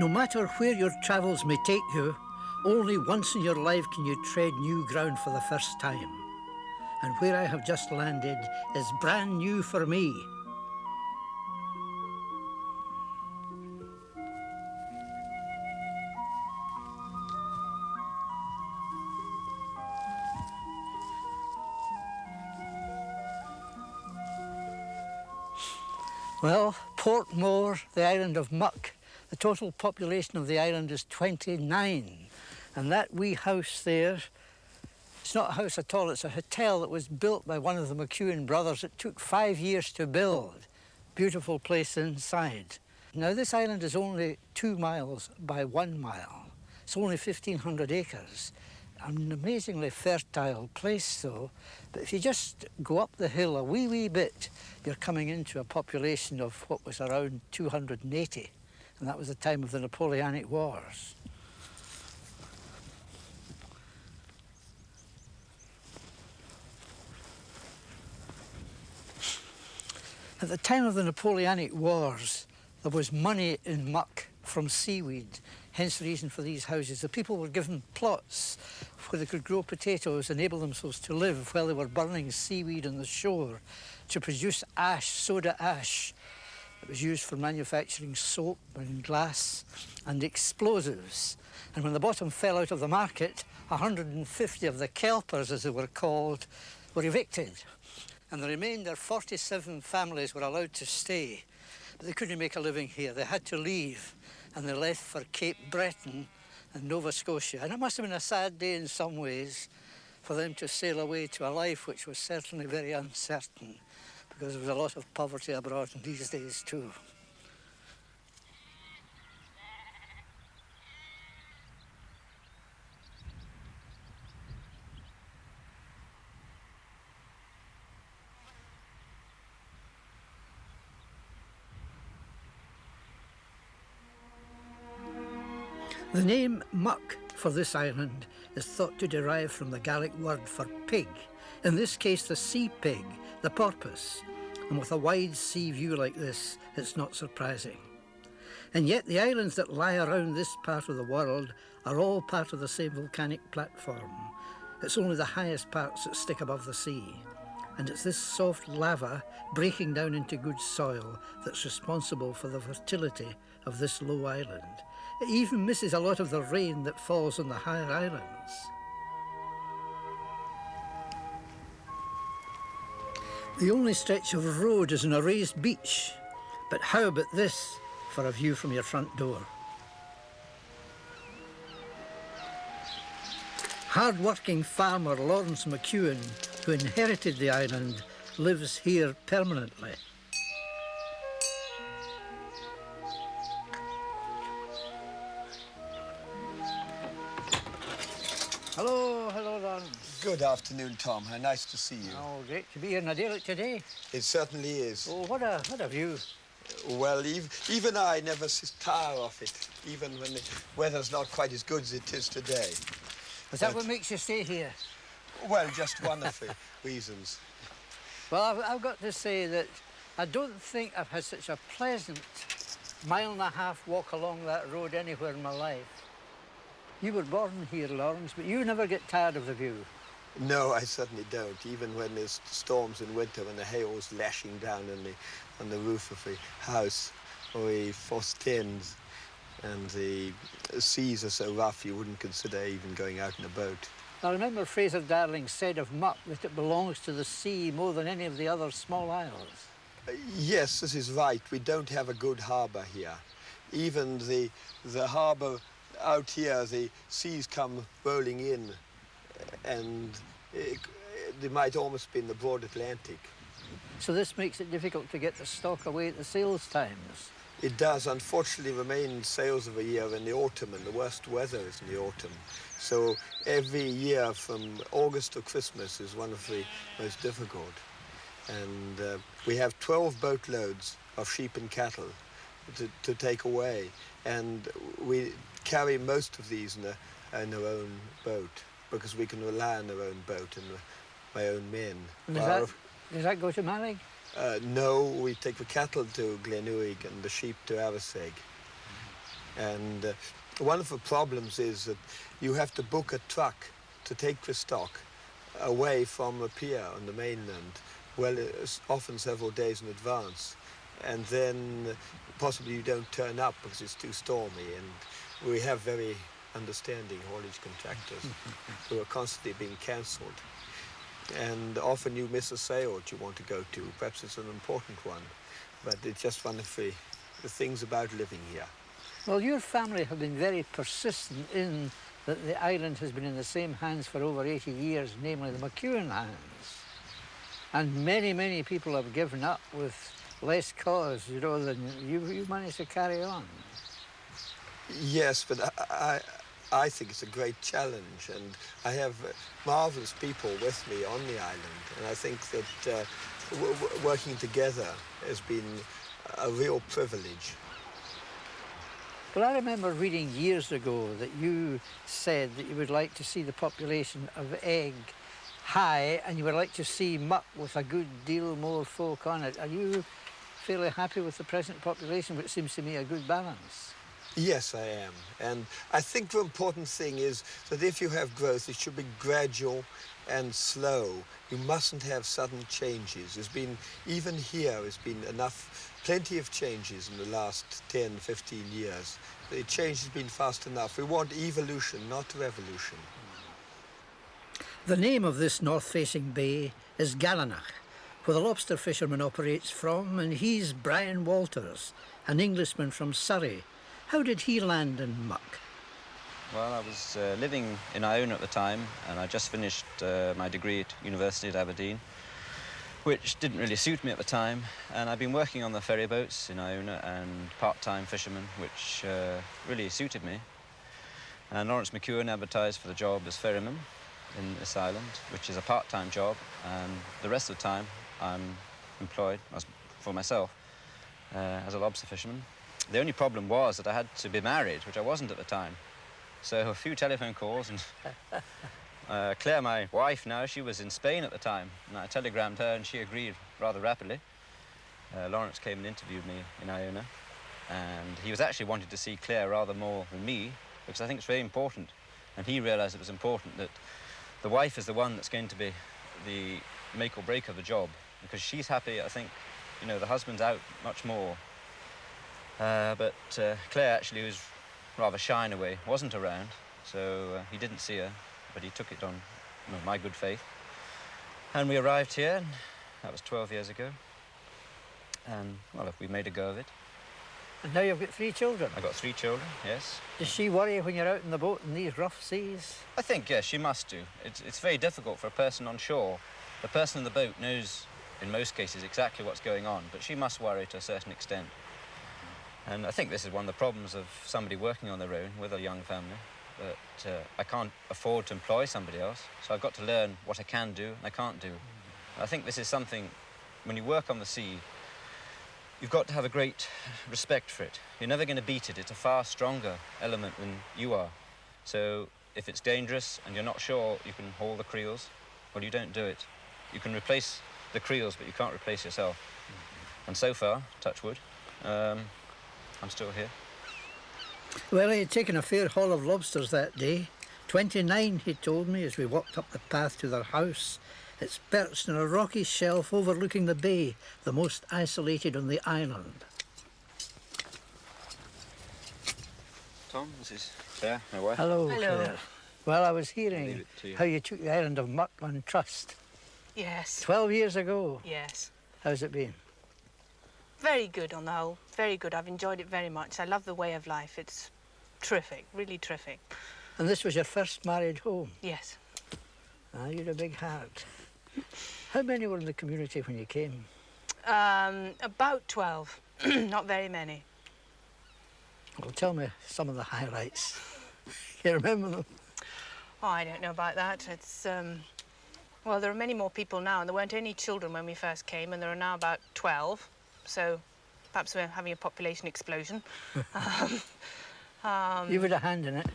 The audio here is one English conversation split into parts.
No matter where your travels may take you, only once in your life can you tread new ground for the first time. And where I have just landed is brand new for me. Well, Portmore, the island of Muck. The total population of the island is 29. And that wee house there, it's not a house at all, it's a hotel that was built by one of the McEwen brothers. It took 5 years to build. Beautiful place inside. Now, this island is only 2 miles by 1 mile. It's only 1,500 acres. An amazingly fertile place, though. But if you just go up the hill a wee bit, you're coming into a population of what was around 280. And that was the time of the Napoleonic Wars. At the time of the Napoleonic Wars, there was money in Muck from seaweed, hence the reason for these houses. The people were given plots where they could grow potatoes, enable themselves to live while they were burning seaweed on the shore to produce ash, soda ash. It was used for manufacturing soap and glass and explosives. And when the bottom fell out of the market, 150 of the kelpers, as they were called, were evicted. And the remainder, 47 families, were allowed to stay. But they couldn't make a living here. They had to leave, and they left for Cape Breton and Nova Scotia. And it must have been a sad day in some ways for them to sail away to a life which was certainly very uncertain, because there was a lot of poverty abroad in these days too. The name Muck for this island is thought to derive from the Gaelic word for pig, in this case the sea pig, the porpoise. And with a wide sea view like this, it's not surprising. And yet the islands that lie around this part of the world are all part of the same volcanic platform. It's only the highest parts that stick above the sea. And it's this soft lava breaking down into good soil that's responsible for the fertility of this low island. It even misses a lot of the rain that falls on the higher islands. The only stretch of road is on a raised beach, but how about this for a view from your front door? Hard-working farmer Lawrence McEwen, who inherited the island, lives here permanently. Hello, Lawrence. Good afternoon, Tom. How nice to see you. Oh, great to be here on a day like today. It certainly is. Oh, what a view. Well, even I never tire of it, even when the weather's not quite as good as it is today. Is that what makes you stay here? Well, just one of the reasons. Well, I've got to say that I don't think I've had such a pleasant 1.5 mile walk along that road anywhere in my life. You were born here, Lawrence, but you never get tired of the view. No, I certainly don't. Even when there's storms in winter, when the hail's lashing down on the roof of the house, or the frost tins, and the seas are so rough you wouldn't consider even going out in a boat. I remember Fraser Darling said of Muck that it belongs to the sea more than any of the other small isles. Yes, this is right. We don't have a good harbour here. Even the harbour out here, the seas come rolling in, and they might almost be in the broad Atlantic. So this makes it difficult to get the stock away at the sales times. It does. Unfortunately, the main sales of a year in the autumn, and the worst weather is in the autumn. So every year from August to Christmas is one of the most difficult. And we have 12 boatloads of sheep and cattle to take away. And we carry most of these in our own boat, because we can rely on our own boat and my own men. And does that go to Malling? No, we take the cattle to Glenouig and the sheep to Avaseg. And one of the problems is that you have to book a truck to take the stock away from a pier on the mainland, well, it's often several days in advance. And then possibly you don't turn up because it's too stormy. And we have very understanding haulage contractors who are constantly being cancelled. And often you miss a sale that you want to go to. Perhaps it's an important one, but it's just one of the things about living here. Well, your family have been very persistent in that the island has been in the same hands for over 80 years, namely the McEwen hands. And many, many people have given up with less cause, you know, than you managed to carry on. Yes, but I think it's a great challenge, and I have marvellous people with me on the island, and I think that working together has been a real privilege. Well, I remember reading years ago that you said that you would like to see the population of Egg high, and you would like to see Muck with a good deal more folk on it. Are you fairly happy with the present population, which seems to me a good balance? Yes, I am. And I think the important thing is that if you have growth, it should be gradual and slow. You mustn't have sudden changes. There's been, even here, there's been plenty of changes in the last 10, 15 years. The change has been fast enough. We want evolution, not revolution. The name of this north-facing bay is Gallenach, where the lobster fisherman operates from, and he's Brian Walters, an Englishman from Surrey. How did he land in Muck? Well, I was living in Iona at the time, and I just finished my degree at University at Aberdeen, which didn't really suit me at the time. And I've been working on the ferry boats in Iona and part-time fishermen, which really suited me. And Lawrence McEwen advertised for the job as ferryman in this island, which is a part-time job, and the rest of the time I'm employed for myself as a lobster fisherman. The only problem was that I had to be married, which I wasn't at the time. So a few telephone calls, and Claire, my wife now, she was in Spain at the time, and I telegrammed her and she agreed rather rapidly. Lawrence came and interviewed me in Iona, and he was actually wanting to see Claire rather more than me, because I think it's very important, and he realised it was important that the wife is the one that's going to be the make or break of the job, because she's happy, I think, you know, the husband's out much more. But Claire actually was rather shy in a way, wasn't around, so he didn't see her, but he took it on my good faith. And we arrived here, and that was 12 years ago, and, well, we made a go of it. And now you've got 3 children? I've got 3 children, yes. Does she worry when you're out in the boat in these rough seas? I think, yes, she must do. It's very difficult for a person on shore. The person in the boat knows, in most cases, exactly what's going on, but she must worry to a certain extent. And I think this is one of the problems of somebody working on their own with a young family, that I can't afford to employ somebody else, so I've got to learn what I can do and I can't do. And I think this is something, when you work on the sea, you've got to have a great respect for it. You're never going to beat it. It's a far stronger element than you are. So if it's dangerous and you're not sure you can haul the creels, well, you don't do it. You can replace the creels, but you can't replace yourself. And so far, touch wood, I'm still here. Well, he had taken a fair haul of lobsters that day. 29, he told me, as we walked up the path to their house. It's perched on a rocky shelf overlooking the bay, the most isolated on the island. Tom, this is Claire, my wife. Hello, Hello. Claire. Well, I was Leave hearing it to you. how you took the island of Muck on trust. Yes. 12 years ago. Yes. How's it been? Very good on the whole. Very good. I've enjoyed it very much. I love the way of life. It's terrific. Really terrific. And this was your first married home? Yes. Ah, you're a big heart. How many were in the community when you came? About 12. Not very many. Well, tell me some of the highlights. You remember them? Oh, I don't know about that. It's, well, there are many more people now, and there weren't any children when we first came, and there are now about 12. So perhaps we're having a population explosion. You had a hand in it?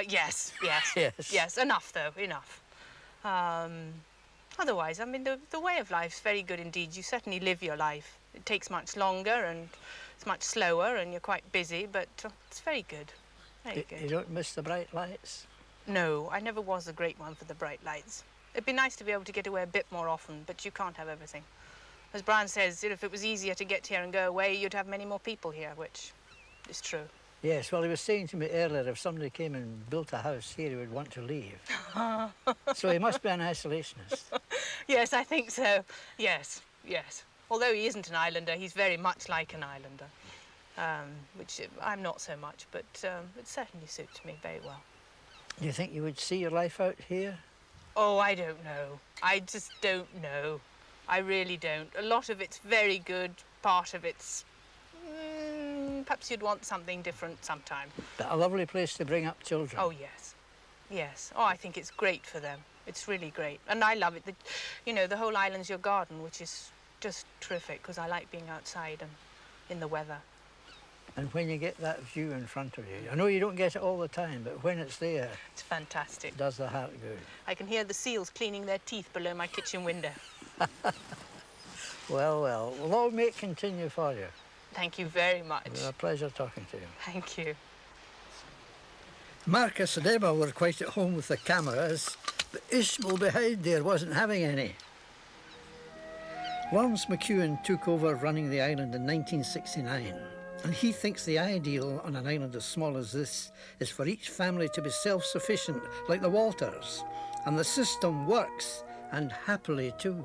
Yes, yes. Yes. Yes, enough though, enough. Otherwise, I mean, the way of life's very good indeed. You certainly live your life It takes much longer and it's much slower and you're quite busy, but it's very good. Very good. You don't miss the bright lights? No, I never was a great one for the bright lights. It'd be nice to be able to get away a bit more often, but you can't have everything. As Brian says, if it was easier to get here and go away, you'd have many more people here, which is true. Yes, well, he was saying to me earlier, if somebody came and built a house here, he would want to leave. So he must be an isolationist. Yes, I think so. Yes, yes. Although he isn't an islander, he's very much like an islander, which I'm not so much, but it certainly suits me very well. Do you think you would see your life out here? Oh, I don't know. I just don't know. I really don't. A lot of it's very good, part of it's... perhaps you'd want something different sometime. But a lovely place to bring up children. Oh, yes. Yes. Oh, I think it's great for them. It's really great. And I love it. You know, the whole island's your garden, which is just terrific, because I like being outside and in the weather. And when you get that view in front of you, I know you don't get it all the time, but when it's there, it's fantastic. It does the heart good. I can hear the seals cleaning their teeth below my kitchen window. Well, well, long may it continue for you. Thank you very much. It was a pleasure talking to you. Thank you. Marcus and Emma were quite at home with the cameras, but Ishmael behind there wasn't having any. Lawrence McEwen took over running the island in 1969, and he thinks the ideal on an island as small as this is for each family to be self-sufficient, like the Walters, and the system works, and happily too.